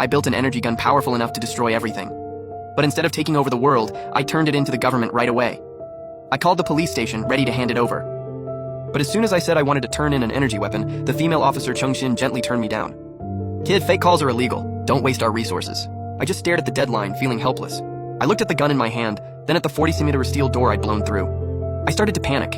I built an energy gun powerful enough to destroy everything. But instead of taking over the world, I turned it into the government right away. I called the police station, ready to hand it over. But as soon as I said I wanted to turn in an energy weapon, the female officer Chung-shin gently turned me down. Kid, fake calls are illegal. Don't waste our resources. I just stared at the deadline, feeling helpless. I looked at the gun in my hand, then at the 40cm steel door I'd blown through. I started to panic.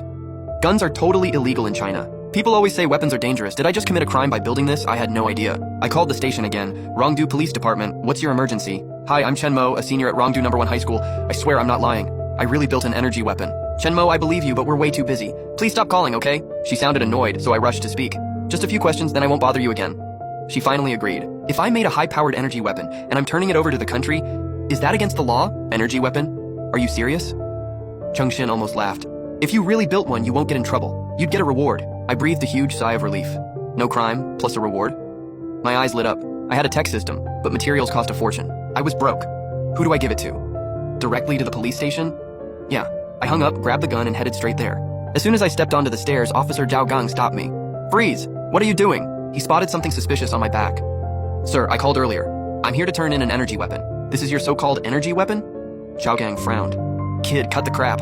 Guns are totally illegal in China. People always say weapons are dangerous. Did I just commit a crime by building this? I had no idea. I called the station again. Rongdu Police Department, what's your emergency? Hi, I'm Chen Mo, a senior at Rongdu No. 1 High School. I swear I'm not lying. I really built an energy weapon. Chen Mo, I believe you, but we're way too busy. Please stop calling, okay? She sounded annoyed, so I rushed to speak. Just a few questions, then I won't bother you again. She finally agreed. If I made a high-powered energy weapon, and I'm turning it over to the country, is that against the law? Energy weapon? Are you serious? Chung-shin almost laughed. If you really built one, you won't get in trouble. You'd get a reward. I breathed a huge sigh of relief. No crime, plus a reward? My eyes lit up. I had a tech system, but materials cost a fortune. I was broke. Who do I give it to? Directly to the police station? Yeah. I hung up, grabbed the gun, and headed straight there. As soon as I stepped onto the stairs, Officer Zhao Gang stopped me. Freeze! What are you doing? He spotted something suspicious on my back. Sir, I called earlier. I'm here to turn in an energy weapon. This is your so-called energy weapon? Zhao Gang frowned. Kid, cut the crap.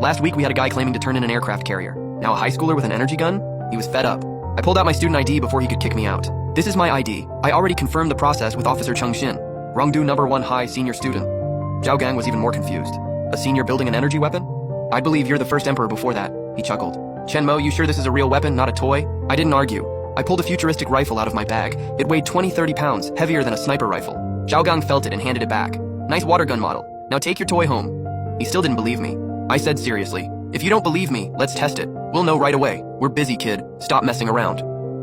Last week we had a guy claiming to turn in an aircraft carrier. Now a high schooler with an energy gun? He was fed up. I pulled out my student ID before he could kick me out. This is my ID. I already confirmed the process with Officer Chung-shin, Rongdu No. 1 High senior student. Zhao Gang was even more confused. A senior building an energy weapon? I believe you're the first emperor before that, he chuckled. Chen Mo, you sure this is a real weapon, not a toy? I didn't argue. I pulled a futuristic rifle out of my bag. It weighed 20-30 pounds, heavier than a sniper rifle. Zhao Gang felt it and handed it back. Nice water gun model. Now take your toy home. He still didn't believe me. I said seriously, if you don't believe me, let's test it. We'll know right away. We're busy, kid. Stop messing around.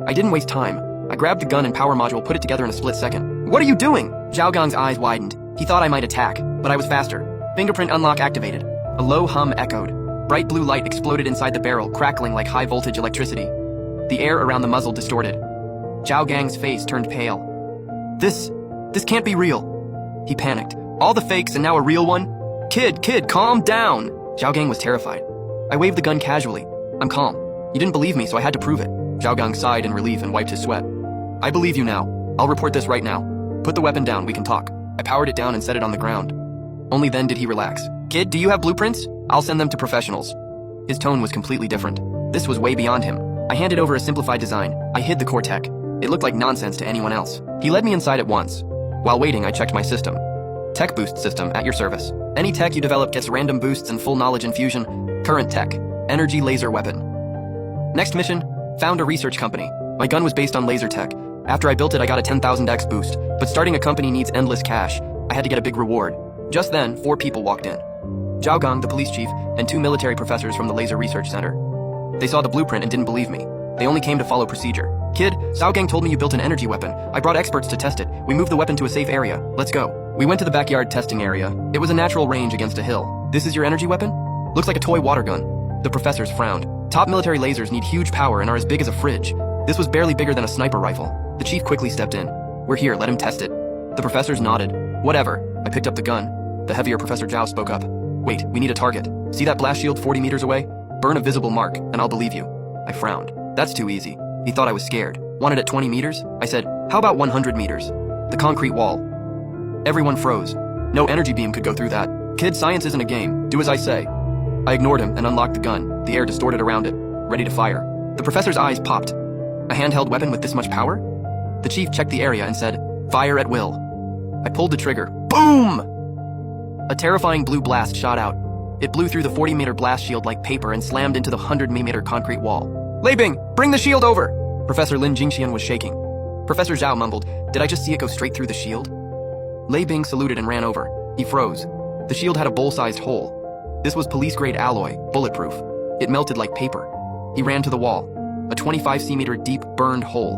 I didn't waste time. I grabbed the gun and power module, put it together in a split second. What are you doing? Zhao Gang's eyes widened. He thought I might attack, but I was faster. Fingerprint unlock activated. A low hum echoed. Bright blue light exploded inside the barrel, crackling like high-voltage electricity. The air around the muzzle distorted. Zhao Gang's face turned pale. This can't be real. He panicked. All the fakes and now a real one? Kid, calm down. Zhao Gang was terrified. I waved the gun casually. I'm calm. You didn't believe me, so I had to prove it. Zhao Gang sighed in relief and wiped his sweat. I believe you now. I'll report this right now. Put the weapon down, we can talk. I powered it down and set it on the ground. Only then did he relax. Kid, do you have blueprints? I'll send them to professionals. His tone was completely different. This was way beyond him. I handed over a simplified design. I hid the core tech. It looked like nonsense to anyone else. He led me inside at once. While waiting, I checked my system. Tech boost system at your service. Any tech you develop gets random boosts and full knowledge infusion. Current tech. Energy laser weapon. Next mission, found a research company. My gun was based on laser tech. After I built it, I got a 10,000x boost. But starting a company needs endless cash. I had to get a big reward. Just then, 4 people walked in. Zhao Gang, the police chief, and 2 military professors from the Laser Research Center. They saw the blueprint and didn't believe me. They only came to follow procedure. Kid, Zhao Gang told me you built an energy weapon. I brought experts to test it. We moved the weapon to a safe area. Let's go. We went to the backyard testing area. It was a natural range against a hill. This is your energy weapon? Looks like a toy water gun. The professors frowned. Top military lasers need huge power and are as big as a fridge. This was barely bigger than a sniper rifle. The chief quickly stepped in. We're here, let him test it. The professors nodded. Whatever. I picked up the gun. The heavier Professor Zhao spoke up. Wait, we need a target. See that blast shield 40 meters away? Burn a visible mark, and I'll believe you. I frowned. That's too easy. He thought I was scared. Wanted at 20 meters? I said, how about 100 meters? The concrete wall. Everyone froze. No energy beam could go through that. Kid, science isn't a game. Do as I say. I ignored him and unlocked the gun. The air distorted around it. Ready to fire. The professor's eyes popped. A handheld weapon with this much power? The chief checked the area and said, fire at will. I pulled the trigger. Boom! A terrifying blue blast shot out. It blew through the 40-meter blast shield like paper and slammed into the 100-meter concrete wall. Lei Bing, bring the shield over! Professor Lin Jingxian was shaking. Professor Zhao mumbled, did I just see it go straight through the shield? Lei Bing saluted and ran over. He froze. The shield had a bowl-sized hole. This was police-grade alloy, bulletproof. It melted like paper. He ran to the wall. A 25 cm deep, burned hole.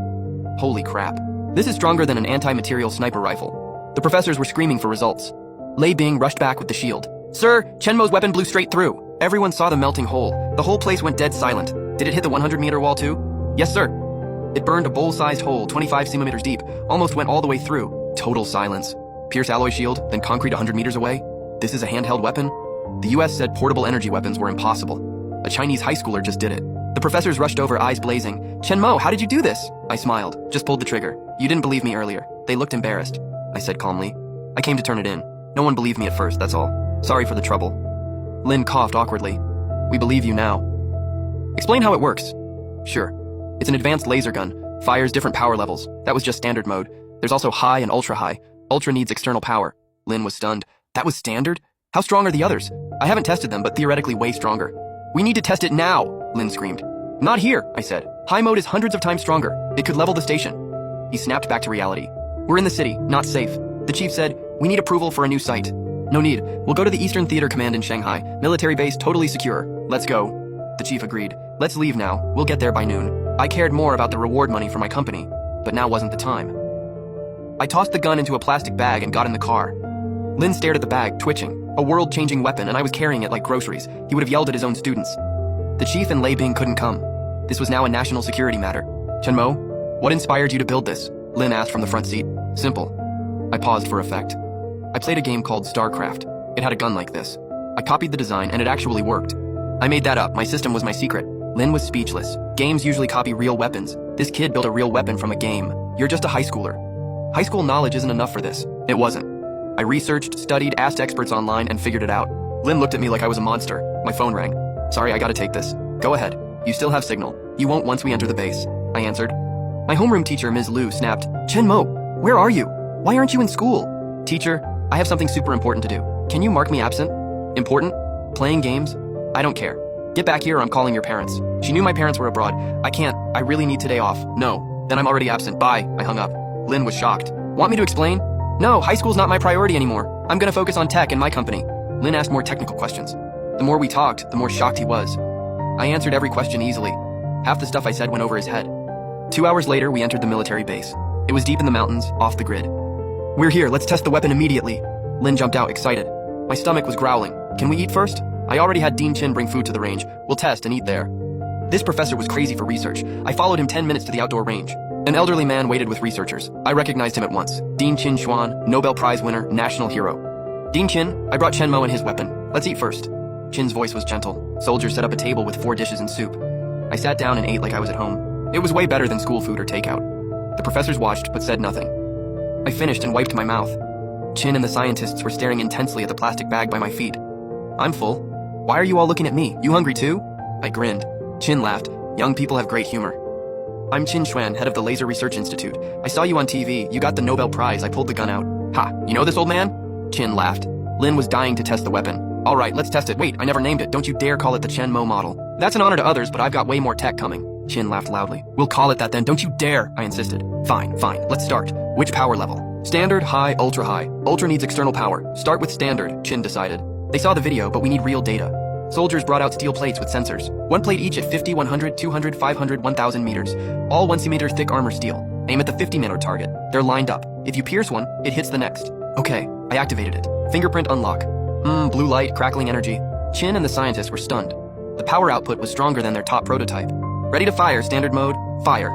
Holy crap. This is stronger than an anti-material sniper rifle. The professors were screaming for results. Lei Bing rushed back with the shield. Sir, Chen Mo's weapon blew straight through. Everyone saw the melting hole. The whole place went dead silent. Did it hit the 100-meter wall too? Yes, sir. It burned a bowl-sized hole, 25 centimeters deep, almost went all the way through. Total silence. Pierce alloy shield, then concrete 100 meters away. This is a handheld weapon? The US said portable energy weapons were impossible. A Chinese high schooler just did it. The professors rushed over, eyes blazing. Chen Mo, how did you do this? I smiled. Just pulled the trigger. You didn't believe me earlier. They looked embarrassed. I said calmly. I came to turn it in. No one believed me at first, that's all. Sorry for the trouble. Lynn coughed awkwardly. We believe you now. Explain how it works. Sure. It's an advanced laser gun. Fires different power levels. That was just standard mode. There's also high and ultra high. Ultra needs external power. Lynn was stunned. That was standard? How strong are the others? I haven't tested them, but theoretically way stronger. We need to test it now, Lynn screamed. Not here, I said. High mode is hundreds of times stronger. It could level the station. He snapped back to reality. We're in the city, not safe. The chief said, we need approval for a new site. No need. We'll go to the Eastern Theater Command in Shanghai. Military base totally secure. Let's go. The chief agreed. Let's leave now. We'll get there by noon. I cared more about the reward money for my company, but now wasn't the time. I tossed the gun into a plastic bag and got in the car. Lynn stared at the bag, twitching. A world-changing weapon, and I was carrying it like groceries. He would have yelled at his own students. The chief and Lei Bing couldn't come. This was now a national security matter. Chen Mo, what inspired you to build this? Lynn asked from the front seat. Simple. I paused for effect. I played a game called StarCraft. It had a gun like this. I copied the design, and it actually worked. I made that up. My system was my secret. Lynn was speechless. Games usually copy real weapons. This kid built a real weapon from a game. You're just a high schooler. High school knowledge isn't enough for this. It wasn't. I researched, studied, asked experts online, and figured it out. Lynn looked at me like I was a monster. My phone rang. Sorry, I gotta take this. Go ahead. You still have signal. You won't once we enter the base. I answered. My homeroom teacher, Ms. Liu, snapped. Chen Mo, where are you? Why aren't you in school? Teacher, I have something super important to do. Can you mark me absent? Important? Playing games? I don't care. Get back here or I'm calling your parents. She knew my parents were abroad. I can't. I really need today off. No. Then I'm already absent. Bye. I hung up. Lynn was shocked. Want me to explain? No, high school's not my priority anymore. I'm gonna focus on tech and my company. Lynn asked more technical questions. The more we talked, the more shocked he was. I answered every question easily. Half the stuff I said went over his head. 2 hours later, we entered the military base. It was deep in the mountains, off the grid. We're here, let's test the weapon immediately. Lynn jumped out, excited. My stomach was growling. Can we eat first? I already had Dean Chin bring food to the range. We'll test and eat there. This professor was crazy for research. I followed him 10 minutes to the outdoor range. An elderly man waited with researchers. I recognized him at once. Dean Chin Xuan, Nobel Prize winner, national hero. Dean Chin, I brought Chen Mo and his weapon. Let's eat first. Chin's voice was gentle. Soldiers set up a table with 4 dishes and soup. I sat down and ate like I was at home. It was way better than school food or takeout. The professors watched but said nothing. I finished and wiped my mouth. Chin and the scientists were staring intensely at the plastic bag by my feet. I'm full. Why are you all looking at me? You hungry too? I grinned. Chin laughed. Young people have great humor. I'm Chin Xuan, head of the Laser Research Institute. I saw you on TV. You got the Nobel Prize. I pulled the gun out. Ha, you know this old man? Chin laughed. Lynn was dying to test the weapon. All right, let's test it. Wait, I never named it. Don't you dare call it the Chen Mo model. That's an honor to others, but I've got way more tech coming. Chin laughed loudly. We'll call it that then. Don't you dare, I insisted. Fine. Let's start. Which power level? Standard, high, ultra high. Ultra needs external power. Start with standard, Chin decided. They saw the video, but we need real data. Soldiers brought out steel plates with sensors. 1 plate each at 50, 100, 200, 500, 1000 meters. All 1 centimeter thick armor steel. Aim at the 50-meter target. They're lined up. If you pierce one, it hits the next. Okay, I activated it. Fingerprint unlock. Blue light, crackling energy. Chin and the scientists were stunned. The power output was stronger than their top prototype. Ready to fire, standard mode. Fire.